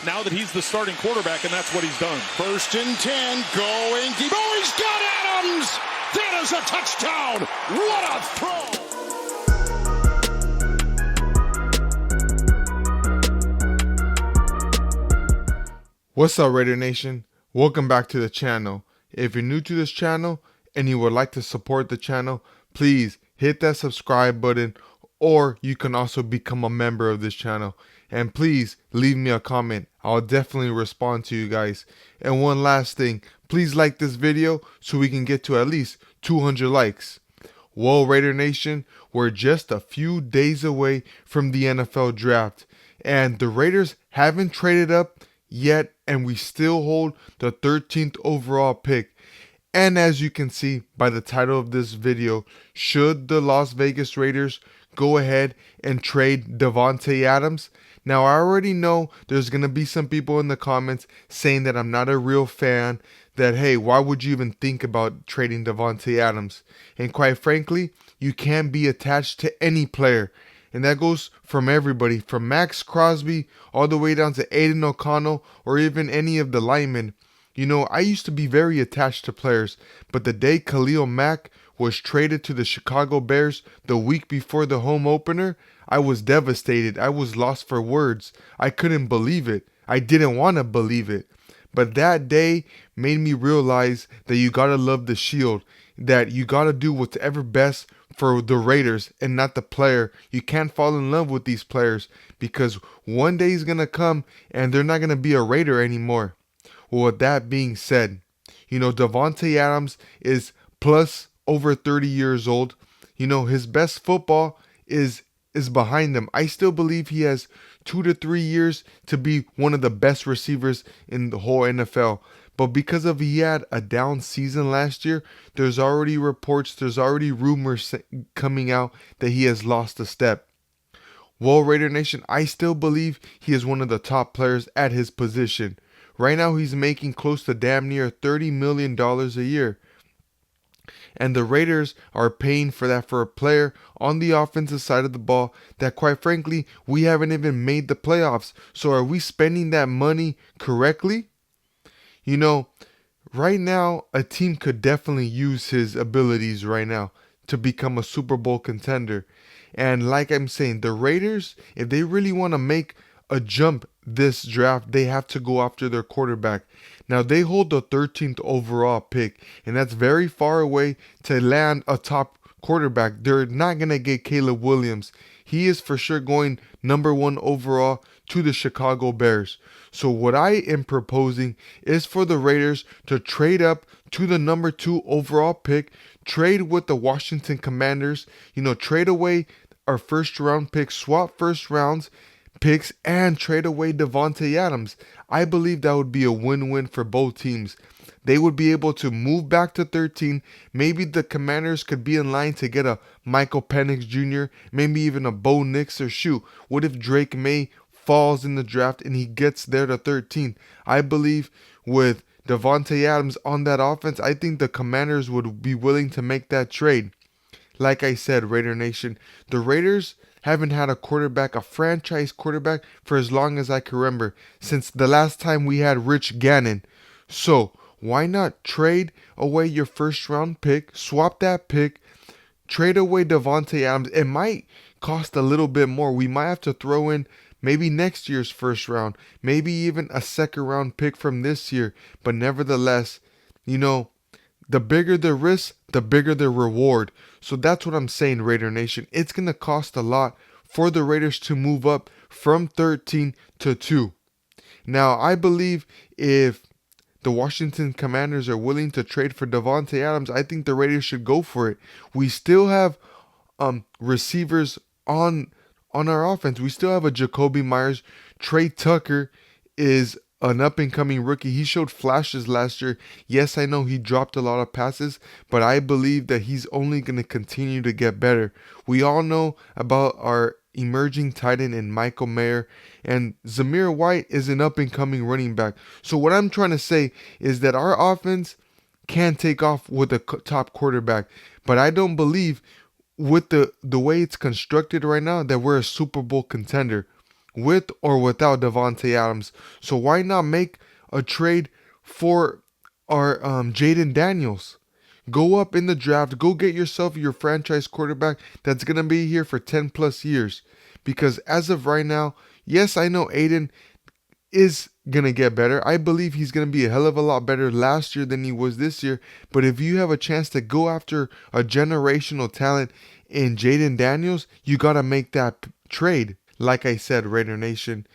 now that he's the starting quarterback, and that's what he's done. 1st and 10, going deep. Oh, he's got Adams! That is a touchdown! What a throw! What's up, Raider Nation? Welcome back to the channel. If you're new to this channel and you would like to support the channel, please hit that subscribe button, or you can also become a member of this channel. And please leave me a comment. I'll definitely respond to you guys. And one last thing, please like this video so we can get to at least 200 likes. Well, Raider Nation, we're just a few days away from the NFL draft, and the Raiders haven't traded up yet, and we still hold the 13th overall pick. And as you can see by the title of this video, should the Las Vegas Raiders go ahead and trade Davante Adams? Now, I already know there's going to be some people in the comments saying that I'm not a real fan, that, hey, why would you even think about trading Davante Adams? And quite frankly, you can't be attached to any player. And that goes from everybody, from Max Crosby all the way down to Aiden O'Connell, or even any of the linemen. You know, I used to be very attached to players, but the day Khalil Mack was traded to the Chicago Bears the week before the home opener, I was devastated. I was lost for words. I couldn't believe it. I didn't want to believe it. But that day made me realize that you gotta love the shield, that you gotta do whatever best for the Raiders and not the player. You can't fall in love with these players, because one day is gonna come and they're not gonna be a Raider anymore. Well, with that being said, you know, Davante Adams is plus over 30 years old. You know, his best football is behind him. I still believe he has 2 to 3 years to be one of the best receivers in the whole NFL. But because of he had a down season last year, there's already reports, there's already rumors coming out that he has lost a step. Well, Raider Nation, I still believe he is one of the top players at his position. Right now, he's making close to damn near $30 million a year. And the Raiders are paying for that for a player on the offensive side of the ball that, quite frankly, we haven't even made the playoffs. So are we spending that money correctly? You know, right now, a team could definitely use his abilities right now to become a Super Bowl contender. And like I'm saying, the Raiders, if they really want to make a jump this draft, they have to go after their quarterback. Now, they hold the 13th overall pick, and that's very far away to land a top quarterback. They're not going to get Caleb Williams. He is for sure going number 1 overall to the Chicago Bears. So what I am proposing is for the Raiders to trade up to the number 2 overall pick, trade with the Washington Commanders, you know, trade away our first round pick, swap first rounds picks, and trade away Davante Adams. I believe that would be a win-win for both teams. They would be able to move back to 13. Maybe the Commanders could be in line to get a Michael Penix Jr., maybe even a Bo Nix, or shoot, what if Drake May falls in the draft and he gets there to 13? I believe with Davante Adams on that offense, I think the Commanders would be willing to make that trade. Like I said, Raider Nation, the Raiders haven't had a quarterback, a franchise quarterback, for as long as I can remember, since the last time we had Rich Gannon. So why not trade away your first round pick, swap that pick, trade away Davante Adams? It might cost a little bit more. We might have to throw in maybe next year's first round, maybe even a second round pick from this year. But nevertheless, you know, the bigger the risk, the bigger the reward. So that's what I'm saying, Raider Nation. It's going to cost a lot for the Raiders to move up from 13 to 2. Now, I believe if the Washington Commanders are willing to trade for Davante Adams, I think the Raiders should go for it. We still have receivers on our offense. We still have a Jacoby Myers. Trey Tucker is an up-and-coming rookie. He showed flashes last year. Yes, I know he dropped a lot of passes, but I believe that he's only going to continue to get better. We all know about our emerging tight end in Michael Mayer, and Zamir White is an up-and-coming running back. So what I'm trying to say is that our offense can take off with a top quarterback, but I don't believe with the way it's constructed right now that we're a Super Bowl contender. with or without Davante Adams. So why not make a trade for our Jaden Daniels? Go up in the draft, go get yourself your franchise quarterback that's going to be here for 10 plus years. Because as of right now, yes, I know Aiden is going to get better. I believe he's going to be a hell of a lot better last year than he was this year. But if you have a chance to go after a generational talent in Jaden Daniels, you got to make that trade. Like I said, Raider Nation,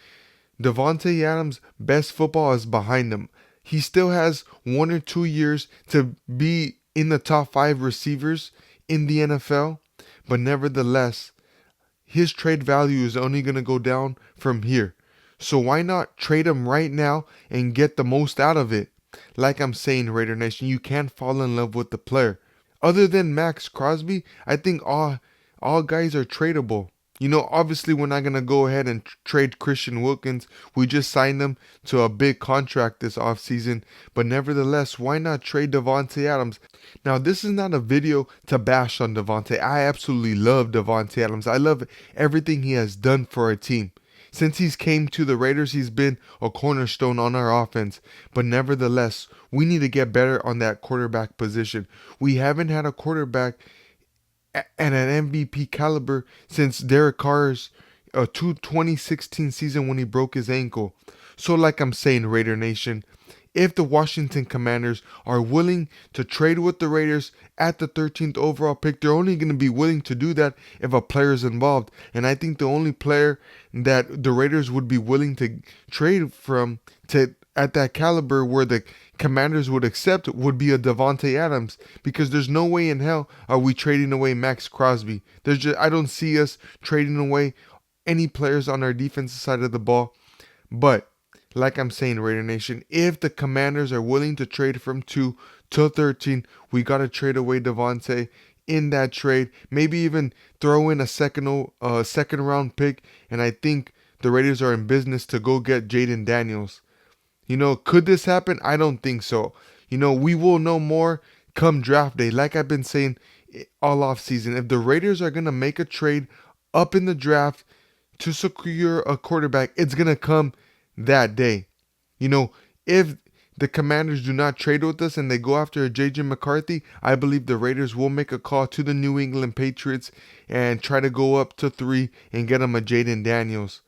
Davante Adams' best football is behind him. He still has 1 or 2 years to be in the top 5 receivers in the NFL. But nevertheless, his trade value is only going to go down from here. So why not trade him right now and get the most out of it? Like I'm saying, Raider Nation, you can't fall in love with the player. Other than Max Crosby, I think all guys are tradable. You know, obviously we're not going to go ahead and trade Christian Wilkins. We just signed him to a big contract this offseason. But nevertheless, why not trade Davante Adams? Now, this is not a video to bash on Davante. I absolutely love Davante Adams. I love everything he has done for our team. Since he's came to the Raiders, he's been a cornerstone on our offense. But nevertheless, we need to get better on that quarterback position. We haven't had a quarterback at an MVP caliber since Derek Carr's 2016 season when he broke his ankle. So like I'm saying, Raider Nation, if the Washington Commanders are willing to trade with the Raiders at the 13th overall pick, they're only going to be willing to do that if a player is involved. And I think the only player that the Raiders would be willing to trade from to at that caliber where the Commanders would accept would be a Davante Adams, because there's no way in hell are we trading away Max Crosby. I don't see us trading away any players on our defensive side of the ball. But like I'm saying, Raider Nation, if the Commanders are willing to trade from 2 to 13, we got to trade away Davante in that trade. Maybe even throw in a second round pick, and I think the Raiders are in business to go get Jaden Daniels. You know, could this happen? I don't think so. You know, we will know more come draft day. Like I've been saying all off season, if the Raiders are going to make a trade up in the draft to secure a quarterback, it's going to come that day. You know, if the Commanders do not trade with us and they go after a J.J. McCarthy, I believe the Raiders will make a call to the New England Patriots and try to go up to 3 and get them a Jaden Daniels.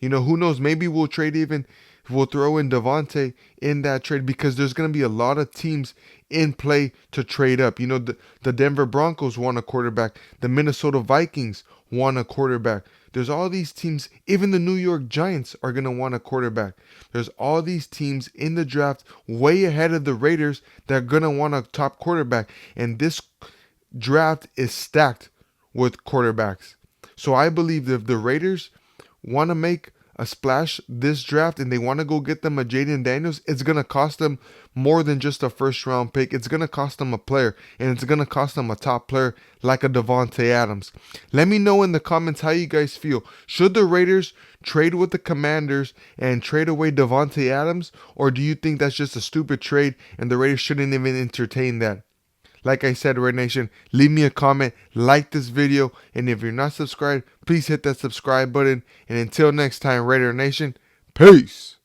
You know, who knows? Maybe we'll throw in Davante in that trade, because there's going to be a lot of teams in play to trade up. You know, the Denver Broncos want a quarterback. The Minnesota Vikings want a quarterback. There's all these teams. Even the New York Giants are going to want a quarterback. There's all these teams in the draft way ahead of the Raiders that are going to want a top quarterback. And this draft is stacked with quarterbacks. So I believe that if the Raiders want to make a splash this draft and they want to go get them a Jaden Daniels, it's going to cost them more than just a first round pick. It's going to cost them a player, and it's going to cost them a top player like a Davante Adams. Let me know in the comments how you guys feel. Should the Raiders trade with the Commanders and trade away Davante Adams, or do you think that's just a stupid trade and the Raiders shouldn't even entertain that? Like I said, Red Nation, leave me a comment, like this video, and if you're not subscribed, please hit that subscribe button. And until next time, Raider Nation, peace!